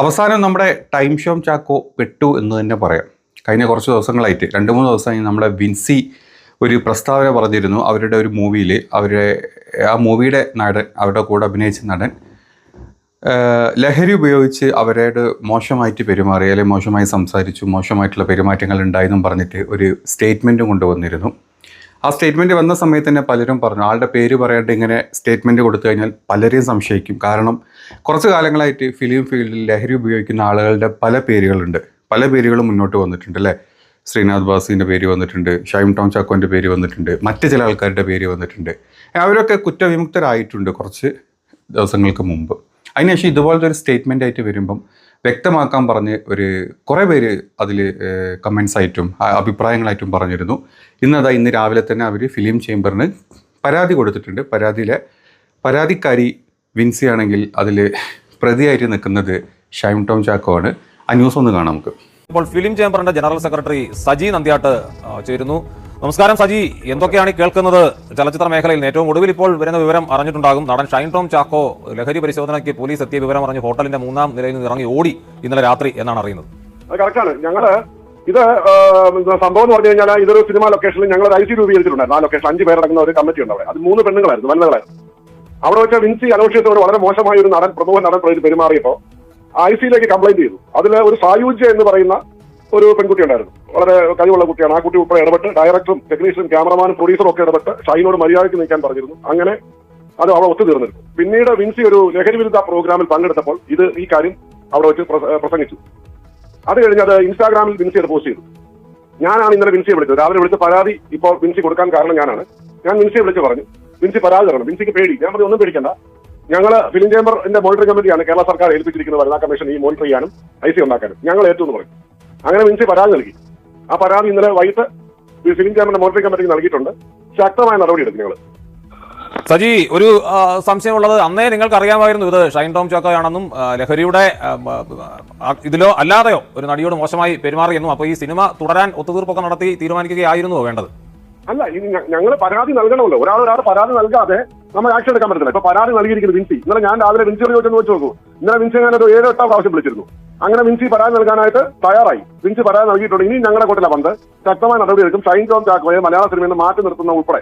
അവസാനം നമ്മുടെ ടൈം ഷോം ചാക്കോ പെട്ടു എന്ന് തന്നെ പറയാം. കഴിഞ്ഞ കുറച്ച് ദിവസങ്ങളായിട്ട് 2-3 ദിവസമായി നമ്മുടെ വിൻസി ഒരു പ്രസ്താവന പറഞ്ഞിരുന്നു. അവരുടെ ഒരു മൂവിയിൽ ആ മൂവിയുടെ നടൻ, അവരുടെ കൂടെ അഭിനയിച്ച നടൻ ലഹരി ഉപയോഗിച്ച് അവരോട് മോശമായിട്ട് പെരുമാറി, അല്ലെങ്കിൽ മോശമായി സംസാരിച്ചു, മോശമായിട്ടുള്ള പെരുമാറ്റങ്ങൾ ഉണ്ടായെന്നും പറഞ്ഞിട്ട് ഒരു സ്റ്റേറ്റ്മെൻറ്റും കൊണ്ടുവന്നിരുന്നു. ആ സ്റ്റേറ്റ്മെൻറ്റ് വന്ന സമയത്ത് തന്നെ പലരും പറഞ്ഞു, ആളുടെ പേര് പറയാണ്ട് ഇങ്ങനെ സ്റ്റേറ്റ്മെൻറ്റ് കൊടുത്തു കഴിഞ്ഞാൽ പലരെയും സംശയിക്കും. കാരണം കുറച്ച് കാലങ്ങളായിട്ട് ഫിലിം ഫീൽഡിൽ ലഹരി ഉപയോഗിക്കുന്ന ആളുകളുടെ പല പേരുകളും മുന്നോട്ട് വന്നിട്ടുണ്ട് അല്ലേ. ശ്രീനാഥ് ബാസിൻ്റെ പേര് വന്നിട്ടുണ്ട്, ഷൈൻ ടോം ചാക്കോൻ്റെ പേര് വന്നിട്ടുണ്ട്, മറ്റ് ചില ആൾക്കാരുടെ പേര് വന്നിട്ടുണ്ട്. അവരൊക്കെ കുറ്റവിമുക്തരായിട്ടുണ്ട് കുറച്ച് ദിവസങ്ങൾക്ക് മുമ്പ്. അതിനുശേഷം ഇതുപോലത്തെ ഒരു സ്റ്റേറ്റ്മെൻ്റ് ആയിട്ട് വരുമ്പം വ്യക്തമാക്കാൻ പറഞ്ഞ് കുറേ പേര് അതിൽ കമൻസ് ആയിട്ടും അഭിപ്രായങ്ങളായിട്ടും പറഞ്ഞിരുന്നു. ഇന്ന് രാവിലെ തന്നെ അവർ ഫിലിം ചേംബറിന് പരാതി കൊടുത്തിട്ടുണ്ട്. പരാതിക്കാരി വിൻസി ആണെങ്കിൽ അതിൽ പ്രതിയായിട്ട് നിൽക്കുന്നത് ഷൈൻ ടോം ചാക്കോ ആണ്. ആ ന്യൂസ് ഒന്ന് കാണാം നമുക്ക്. ഇപ്പോൾ ഫിലിം ചേംബറിന്റെ ജനറൽ സെക്രട്ടറി സജി നന്ദ്യാട്ട് ചേരുന്നു. നമസ്കാരം സജി, എന്തൊക്കെയാണ് കേൾക്കുന്നത് ചലച്ചിത്ര മേഖലയിൽ? ഏറ്റവും ഒടുവിൽ ഇപ്പോൾ വരുന്ന വിവരം അറിഞ്ഞിട്ടുണ്ടാകും. നടൻ ഷൈൻ ടോം ചാക്കോ ലഹരി പരിശോധനയ്ക്ക് പോലീസ് എത്തിയ വിവരം അറിഞ്ഞ് ഹോട്ടലിന്റെ 3-ാം നിലയിൽ നിന്ന് ഇറങ്ങി ഓടി ഇന്നലെ രാത്രി എന്നാണ് അറിയുന്നത്. അത് കറക്റ്റാണ്. ഇത് സംഭവം എന്ന് പറഞ്ഞു കഴിഞ്ഞാൽ ഇതൊരു സിനിമാ ലൊക്കേഷനിൽ ഞങ്ങൾ IC രൂപീകരിച്ചിട്ടുണ്ടായിരുന്നു. ആ ലൊക്കേഷൻ 5 പേരടങ്ങുന്ന ഒരു കമ്മിറ്റി ഉണ്ട് അവിടെ. അത് 3 പെണ്ണുങ്ങളായിരുന്നു, വനിതകളായിരുന്നു. അവിടെ വെച്ച വിൻസി അലോഷ്യത്തോട് വളരെ മോശമായ ഒരു പ്രമുഖ നടൻ പെരുമാറിയപ്പോൾ IC-യിലേക്ക് കംപ്ലൈന്റ് ചെയ്തു. അതിൽ ഒരു സായുജ്യ എന്ന് പറയുന്ന ഒരു പെൺകുട്ടി ഉണ്ടായിരുന്നു. വളരെ കഴിവുള്ള കുട്ടിയാണ്. ആ കുട്ടി ഉൾപ്പെടെ ഇടപെട്ട് ഡയറക്ടറും ടെക്നീഷ്യനും ക്യാമറമാനും പ്രൊഡ്യൂസറും ഒക്കെ ഇടപെട്ട് ഷൈനോട് മര്യാദയ്ക്ക് നിൽക്കാൻ പറഞ്ഞിരുന്നു. അങ്ങനെ അത് അവിടെ ഒത്തുതീർന്നിരുന്നു. പിന്നീട് വിൻസി ഒരു ലഹരി വിരുദ്ധ പ്രോഗ്രാമിൽ പങ്കെടുത്തപ്പോൾ ഈ കാര്യം അവിടെ വെച്ച് പ്രസംഗിച്ചു. അത് കഴിഞ്ഞ് അത് ഇൻസ്റ്റാഗ്രാമിൽ വിൻസി അത് പോസ്റ്റ് ചെയ്തു. ഞാനാണ് ഇന്നലെ വിൻസിയെ വിളിച്ചത്. രാവിലെ വിളിച്ച് പരാതി ഇപ്പോൾ വിൻസി കൊടുക്കാൻ കാരണം ഞാനാണ്. ഞാൻ വിൻസിയെ വിളിച്ച് പറഞ്ഞു, വിൻസി പരാതി തരണം. വിൻസിക്ക് പേടി. ഞാൻ പറഞ്ഞു, ഒന്നും പേടിക്കണ്ട, ഞങ്ങൾ ഫിലിം ചേംബറിന്റെ മോണിറ്ററിംഗ് കമ്മിറ്റിയാണ് കേരള സർക്കാർ ഏൽപ്പിച്ചിരിക്കുന്നത് വനിതാ കമ്മീഷൻ ഈ മോണിറ്റർ ചെയ്യാനും IC ഉണ്ടാക്കാനും. ഞങ്ങൾ ഏറ്റു എന്ന് പറയും. അങ്ങനെ വിൻസി പരാതി നൽകി. ആ പരാതി ഇന്നലെ വൈകിട്ട് ഫിലിം ചേംബറിന്റെ മോണിറ്ററിംഗ് കമ്മിറ്റിക്ക് നൽകിയിട്ടുണ്ട്. ശക്തമായ നടപടിയെടുക്കും ഞങ്ങൾ. സജി, ഒരു സംശയമുള്ളത്, അന്നേ നിങ്ങൾക്ക് അറിയാമായിരുന്നു ഇത് ഷൈൻ ടോം ചാക്കോ ആണെന്നും ലഹരിയുടെ ഇതിലോ അല്ലാതെയോ ഒരു നടിയോട് മോശമായി പെരുമാറിയെന്നും, അപ്പോൾ ഈ സിനിമ തുടരാൻ ഒത്തുതീർപ്പൊക്കെ നടത്തി തീരുമാനിക്കുകയായിരുന്നുവോ വേണ്ടത്? അല്ല, ഇനി ഞങ്ങൾ പരാതി നൽകണമല്ലോ. ഒരാൾ പരാതി നൽകാതെ നമ്മൾ ആക്ഷൻ എടുക്കാൻ പറ്റില്ല. ഇപ്പൊ പരാതി നൽകിയിരിക്കുന്നത് വിൻസി. ഇന്നലെ ഞാൻ രാവിലെ വിൻസിയോട് ചോദിച്ചെന്ന് വെച്ച് നോക്കൂ. ഇന്നലെ വിൻസി ഞാനൊരു 7-8 പ്രാവശ്യം വിളിച്ചിരുന്നു. അങ്ങനെ വിൻസി പരാതി നൽകാനായിട്ട് തയ്യാറായി. വിൻസി പരാതി നൽകിയിട്ടുണ്ട്. ഇനി ഞങ്ങളുടെ കൂട്ടിലെ പന്ത് ശക്തമായ നടപടിയെടുക്കും. ഷൈൻ ടോം ചാക്കോയെ മലയാള സിനിമയിൽ നിന്ന് മാറ്റി നിർത്തുന്ന ഉൾപ്പെടെ,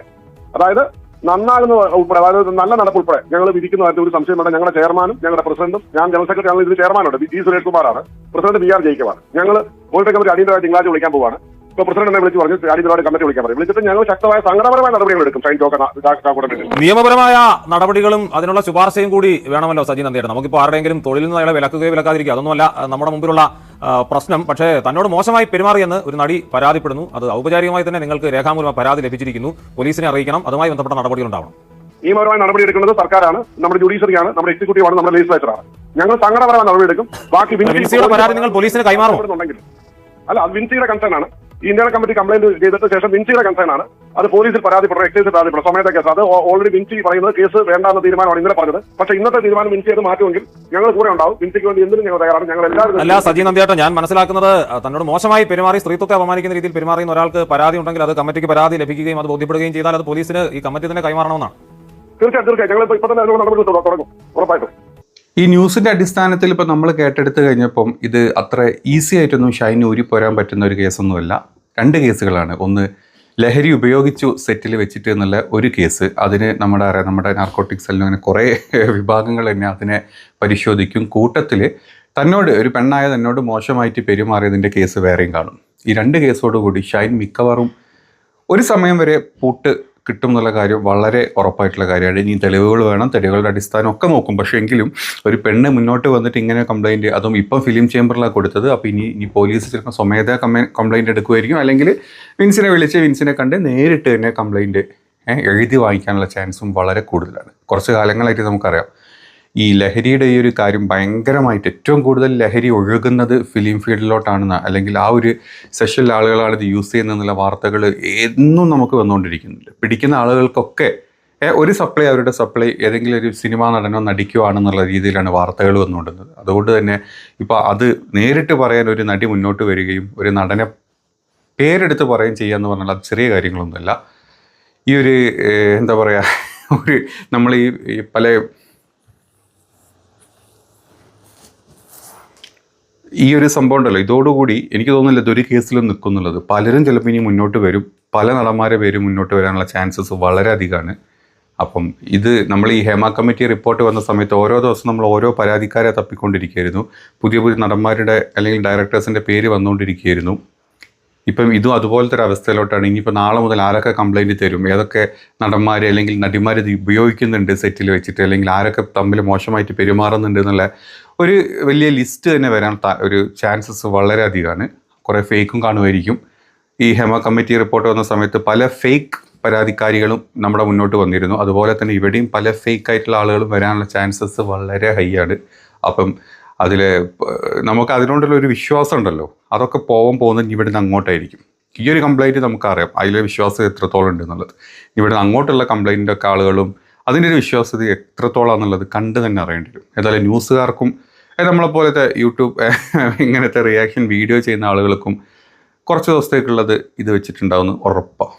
അതായത് നന്നാകുന്ന ഉൾപ്പെടെ, അതായത് നല്ല നടപ്പ് ഉൾപ്പെടെ ഞങ്ങൾ വിധിക്കുന്നതായിട്ട് ഒരു സംശയം വേണ്ട. ഞങ്ങളുടെ ചെയർമാനും ഞങ്ങളുടെ പ്രസിഡന്റും, ഞാൻ ജനറൽ സെക്രട്ടറി ആണ്, ഇതിൽ ചെയർമാനുണ്ട് G. സുരേഷ് കുമാറാണ്, പ്രസിഡന്റ് BR ജയിക്കവാണ്. ഞങ്ങൾ മോണിറ്ററിംഗ് കമ്മിറ്റി അടിയന്തരമായി തിങ്കളാഴ്ച വിളിക്കാൻ പോവാണ്. ഇപ്പൊ പ്രസിഡന്റ് എന്നെ വിളിച്ച് പറഞ്ഞു അടിയന്തരമായി കമ്മിറ്റി വിളിക്കാൻ പറയും. വിളിച്ചിട്ട് ഞങ്ങൾ ശക്തമായ സംഘടനാപരമായ നടപടികൾ എടുക്കും ഷൈൻ ചാക്കോയുടെ പേരിൽ. നിയമപരമായ നടപടികളും അതിനുള്ള ശുപാർശയും കൂടി വേണമല്ലോ സജി നന്ദിയേട്ടൻ. നമുക്കിപ്പോൾ ആരുടെയെങ്കിലും തൊഴിലിൽ നിന്ന് അയാളെ വിലക്കുകയോ വിലക്കാതിരിക്കുക, അതൊന്നുമല്ല നമ്മുടെ മുമ്പിലുള്ള പ്രശ്നം. പക്ഷേ തന്നോട് മോശമായി പെരുമാറിയെന്ന് ഒരു നടി പരാതിപ്പെടുന്നു. അത് ഔപചാരികമായി തന്നെ നിങ്ങൾക്ക് രേഖാമൂലം പരാതി ലഭിച്ചിരിക്കുന്നു. പോലീസിനെ അറിയിക്കണം. അതുമായി ബന്ധപ്പെട്ട നടപടികൾ ഉണ്ടാവണം. നിയമപരമായ നടപടി എടുക്കുന്നത് സർക്കാരാണ്, നമ്മുടെ ജുഡീഷ്യറിയാണ്, നമ്മുടെ എക്സിക്യൂട്ടീവ് ആണ്, നമ്മുടെ ലെജിസ്ലേച്ചറാണ്. ഞങ്ങൾ സംഘടനാപരമായ നടപടി എടുക്കും. ബാക്കി വിൻസിയുടെ പരാതി നിങ്ങൾ പോലീസിന് കൈമാറുന്നുണ്ടെങ്കിൽ അല്ല, അത് വിൻസിയുടെ കൺസേൺ ആണ്. ഇന്ത്യൻ കമ്മിറ്റി കംപ്ലൈന്റ് ചെയ്തിട്ട് ശേഷം വിൻസിയുടെ കൺസേൺ ആണ്. അത് പോലീസിൽ പരാതിപ്പെടും, എക്സൈസിൽ പരാതിപ്പെടും, സമയത്തെ കേസ്. അത് ഓൾറെഡി വിൻസി പറയുന്നത് കേസ് വേണ്ടാന്ന തീരുമാനമാണ് ഇന്നലെ പറഞ്ഞത്. പക്ഷേ ഇന്നത്തെ തീരുമാനം വിൻസി അത് മാറ്റുമെങ്കിൽ ഞങ്ങൾ കൂടെ ഉണ്ടാവും. വിൻസിക്ക് വേണ്ടി എന്തിനും ഞങ്ങൾ തയ്യാറാണ്. ഞങ്ങൾ എല്ലാവരും. അല്ല സജി നന്ദിയേട്ടൻ, ഞാൻ മനസ്സിലാക്കുന്നത് തന്നോട് മോശമായി പെരുമാറി, സ്ത്രീത്വത്തെ അപമാനിക്കുന്ന രീതിയിൽ പെരുമാറിയുന്ന ഒരാൾക്ക് പരാതി ഉണ്ടെങ്കിൽ അത് കമ്മിറ്റിക്ക് പരാതി ലഭിക്കുകയും അത് ബോധ്യപ്പെടുകയും ചെയ്താൽ അത് പോലീസിന് ഈ കമ്മിറ്റി തന്നെ കൈമാറണമെന്നാണ്. തീർച്ചയായും ഞങ്ങൾ ഇപ്പൊ തന്നെ നടപടി തുടങ്ങും, ഉറപ്പായിട്ടും. ഈ ന്യൂസിൻ്റെ അടിസ്ഥാനത്തിൽ ഇപ്പോൾ നമ്മൾ കേട്ടെടുത്ത് കഴിഞ്ഞപ്പം ഇത് അത്ര ഈസി ആയിട്ടൊന്നും ഷൈന് ഊരിപ്പോരാൻ പറ്റുന്ന ഒരു കേസൊന്നുമല്ല. 2 കേസുകളാണ്. ഒന്ന്, ലഹരി ഉപയോഗിച്ചു സെറ്റിൽ വെച്ചിട്ട് എന്നുള്ള ഒരു കേസ്. അതിന് നമ്മുടെ നാർക്കോട്ടിക് സെല്ലിന് അങ്ങനെ കുറേ വിഭാഗങ്ങൾ തന്നെ അതിനെ പരിശോധിക്കും. കൂട്ടത്തിൽ ഒരു പെണ്ണായ തന്നോട് മോശമായിട്ട് പെരുമാറിയതിൻ്റെ കേസ് വേറെയും കാണും. ഈ 2 കേസോടുകൂടി ഷൈൻ മിക്കവാറും ഒരു സമയം വരെ പൂട്ട് കിട്ടും എന്നുള്ള കാര്യം വളരെ ഉറപ്പായിട്ടുള്ള കാര്യമാണ്. ഇനി തെളിവുകൾ വേണം, തെളിവുകളുടെ അടിസ്ഥാനം ഒക്കെ നോക്കും. പക്ഷേ എങ്കിലും ഒരു പെണ്ണ് മുന്നോട്ട് വന്നിട്ട് ഇങ്ങനെ കംപ്ലൈൻറ്റ്, അതും ഇപ്പം ഫിലിം ചേംബറിലാണ് കൊടുത്തത്. അപ്പോൾ ഇനി പോലീസ് ചിലപ്പോൾ സ്വമേധയാ കംപ്ലൈൻറ്റ് എടുക്കുമായിരിക്കും. അല്ലെങ്കിൽ വിൻസിനെ കണ്ട് നേരിട്ട് തന്നെ കംപ്ലൈൻറ്റ് എഴുതി വാങ്ങിക്കാനുള്ള ചാൻസും വളരെ കൂടുതലാണ്. കുറച്ച് കാലങ്ങളായിട്ട് നമുക്കറിയാം ഈ ലഹരിയുടെ ഈ ഒരു കാര്യം ഭയങ്കരമായിട്ട് ഏറ്റവും കൂടുതൽ ലഹരി ഒഴുകുന്നത് ഫിലിം ഫീൽഡിലോട്ടാണെന്ന്, അല്ലെങ്കിൽ ആ ഒരു സെഷനിൽ ആളുകളാണ് ഇത് യൂസ് ചെയ്യുന്നതെന്നുള്ള വാർത്തകൾ എന്നും നമുക്ക് വന്നുകൊണ്ടിരിക്കുന്നുണ്ട്. പിടിക്കുന്ന ആളുകൾക്കൊക്കെ അവരുടെ സപ്ലൈ ഏതെങ്കിലും ഒരു സിനിമാ നടനോ നടിക്കുവാണെന്നുള്ള രീതിയിലാണ് വാർത്തകൾ വന്നുകൊണ്ടിരുന്നത്. അതുകൊണ്ട് തന്നെ ഇപ്പോൾ അത് നേരിട്ട് പറയാൻ ഒരു നടി മുന്നോട്ട് വരികയും ഒരു നടനെ പേരെടുത്ത് പറയുകയും ചെയ്യുക എന്ന് പറഞ്ഞാൽ അത് ചെറിയ കാര്യങ്ങളൊന്നുമല്ല. ഈ ഒരു എന്താ പറയുക, നമ്മൾ ഈ പല ഈ ഒരു സംഭവം ഉണ്ടല്ലോ, ഇതോടുകൂടി എനിക്ക് തോന്നുന്നില്ല ഇതൊരു കേസിലും നിൽക്കുന്നുള്ളത്. പലരും ചിലപ്പോൾ ഇനി മുന്നോട്ട് വരും, പല നടന്മാരെ പേര് മുന്നോട്ട് വരാനുള്ള ചാൻസസ് വളരെ അധികമാണ്. അപ്പം ഇത് നമ്മൾ ഈ ഹേമ കമ്മിറ്റി റിപ്പോർട്ട് വന്ന സമയത്ത് ഓരോ ദിവസം നമ്മൾ ഓരോ പരാതിക്കാരെ തപ്പിക്കൊണ്ടിരിക്കുകയായിരുന്നു. പുതിയ പുതിയ നടന്മാരുടെ അല്ലെങ്കിൽ ഡയറക്ടേഴ്സിൻ്റെ പേര് വന്നുകൊണ്ടിരിക്കുകയായിരുന്നു. ഇപ്പം ഇതും അതുപോലത്തെ ഒരു അവസ്ഥയിലോട്ടാണ്. ഇനിയിപ്പോൾ നാളെ മുതൽ ആരൊക്കെ കംപ്ലൈൻറ്റ് തരും, ഏതൊക്കെ നടന്മാർ അല്ലെങ്കിൽ നടിമാർ ഇത് ഉപയോഗിക്കുന്നുണ്ട് സെറ്റിൽ വെച്ചിട്ട്, അല്ലെങ്കിൽ ആരൊക്കെ തമ്മിൽ മോശമായിട്ട് പെരുമാറുന്നുണ്ട് എന്നുള്ള ഒരു വലിയ ലിസ്റ്റ് തന്നെ വരാൻ ഒരു ചാൻസസ് വളരെ അധികമാണ്. കുറേ ഫേക്കും കാണുമായിരിക്കും. ഈ ഹേമ കമ്മിറ്റി റിപ്പോർട്ട് വന്ന സമയത്ത് പല ഫേക്ക് പരാതിക്കാരികളും നമ്മുടെ മുന്നോട്ട് വന്നിരുന്നു. അതുപോലെ തന്നെ ഇവിടെയും പല ഫേക്ക് ആയിട്ടുള്ള ആളുകളും വരാനുള്ള ചാൻസസ് വളരെ ഹൈ ആണ്. അപ്പം അതിൽ നമുക്ക് അതിനോടുള്ള ഒരു വിശ്വാസം ഉണ്ടല്ലോ, അതൊക്കെ പോകുന്നത് ഇവിടുന്ന് അങ്ങോട്ടായിരിക്കും. ഈ ഒരു കംപ്ലൈൻറ്റ് നമുക്കറിയാം, അതിലെ വിശ്വാസം എത്രത്തോളം ഉണ്ട് എന്നുള്ളത്. ഇവിടുന്ന് അങ്ങോട്ടുള്ള കംപ്ലൈൻറ്റിൻ്റെ ഒക്കെ ആളുകളും അതിൻ്റെ ഒരു വിശ്വാസ്യത എത്രത്തോളം എന്നുള്ളത് കണ്ട് തന്നെ അറിയേണ്ടി വരും. ഏതായാലും ന്യൂസുകാർക്കും നമ്മളെപ്പോലത്തെ യൂട്യൂബ് ഇങ്ങനത്തെ റിയാക്ഷൻ വീഡിയോ ചെയ്യുന്ന ആളുകൾക്കും കുറച്ച് ദിവസത്തേക്കുള്ളത് ഇത് വെച്ചിട്ടുണ്ടാവുമെന്ന് ഉറപ്പാണ്.